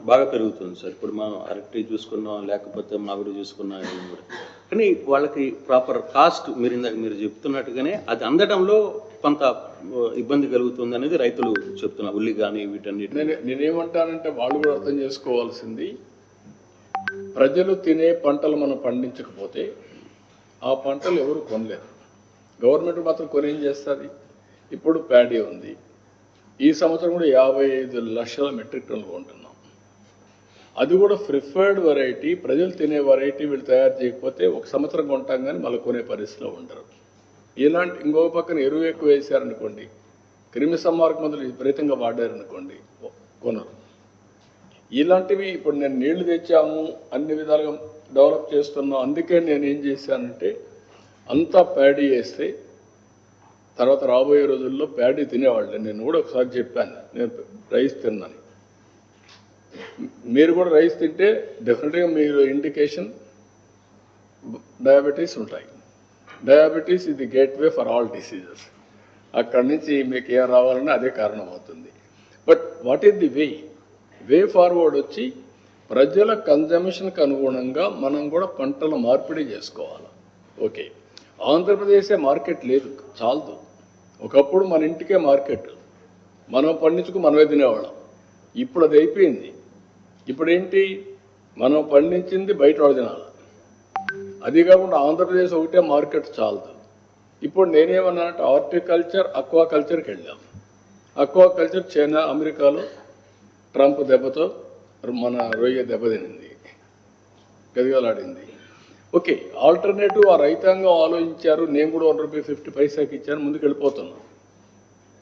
బాగా పెరుగుతుంది సార్. ఇప్పుడు మనం అరటి చూసుకున్నాం, లేకపోతే మామిడి చూసుకున్నాం కూడా. కానీ వాళ్ళకి ప్రాపర్ కాస్ట్ మీరు చెప్తున్నట్టుగానే అది అందడంలో కొంత ఇబ్బంది కలుగుతుంది అనేది రైతులు చెప్తున్నారు. ఉల్లి కానీ వీటన్నిటి నేనేమంటానంటే వాళ్ళు కూడా అర్థం చేసుకోవాల్సింది, ప్రజలు తినే పంటలు మనం పండించకపోతే ఆ పంటలు ఎవరు కొనలేరు. గవర్నమెంట్ మాత్రం కొనేం చేస్తుంది. ఇప్పుడు ప్యాడీ ఉంది, ఈ సంవత్సరం కూడా 55 లక్షల మెట్రిక్ టన్నులు కొంటున్నాం. అది కూడా ప్రిఫర్డ్ వెరైటీ, ప్రజలు తినే వెరైటీ వీళ్ళు తయారు చేయకపోతే ఒక సంవత్సరం కొంటాం కానీ మళ్ళీ కొనే పరిస్థితిలో ఉండరు. ఇలాంటి ఇంకో పక్కన ఎరువు ఎక్కువ వేసారనుకోండి, క్రిమి సంహారక మందులు విపరీతంగా వాడారనుకోండి, కొనరు. ఇలాంటివి ఇప్పుడు నేను నీళ్లు తెచ్చాము, అన్ని విధాలుగా డెవలప్ చేస్తున్నాం. అందుకే నేను ఏం చేశానంటే అంతా ప్యాడీ వేస్తే తర్వాత రాబోయే రోజుల్లో ప్యాడీ తినేవాళ్ళు. నేను కూడా ఒకసారి చెప్పాను, నేను రైస్ తిన్నాను. మీరు కూడా రైస్ తింటే డెఫినెట్గా మీరు ఇండికేషన్ డయాబెటీస్ ఉంటాయి. డయాబెటీస్ ఇది గేట్వే ఫర్ ఆల్ డిసీజెస్. అక్కడి నుంచి మీకు ఏం రావాలన్నా అదే కారణం అవుతుంది. But what is the way forward వచ్చి ప్రజల కన్జంప్షన్కి అనుగుణంగా మనం కూడా పంటల మార్పిడి చేసుకోవాలి. ఓకే, ఆంధ్రప్రదేశే మార్కెట్ లేదు, చాలదు. ఒకప్పుడు మన ఇంటికే మార్కెట్, మనం పండించుకు మనమే తినేవాళ్ళం. ఇప్పుడు అది అయిపోయింది. ఇప్పుడు ఏంటి, మనం పండించింది బయట వాళ్ళు తినాలి. అది కాకుండా ఆంధ్రప్రదేశ్ ఒకటే మార్కెట్ చాలదు. ఇప్పుడు నేనేమన్నానంటే హార్టికల్చర్, అక్వాకల్చర్కి వెళ్ళాం. అక్వాకల్చర్ చైనా, అమెరికాలో ట్రంప్ దెబ్బతో మన రొయ్య దెబ్బతినింది, గదిగలాడింది. ఓకే, ఆల్టర్నేటివ్ ఆ రైతాంగం ఆలోచించారు. నేను కూడా ₹1.50 ఇచ్చాను, ముందుకు వెళ్ళిపోతున్నాం.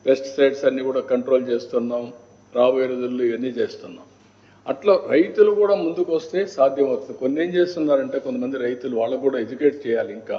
పెస్టిసైడ్స్ అన్నీ కూడా కంట్రోల్ చేస్తున్నాం, రాబోయే రోజుల్లో ఇవన్నీ చేస్తున్నాం. అట్లా రైతులు కూడా ముందుకు వస్తే సాధ్యమవుతుంది. కొన్ని ఏం చేస్తున్నారంటే కొంతమంది రైతులు, వాళ్ళకు కూడా ఎడ్యుకేట్ చేయాలి ఇంకా.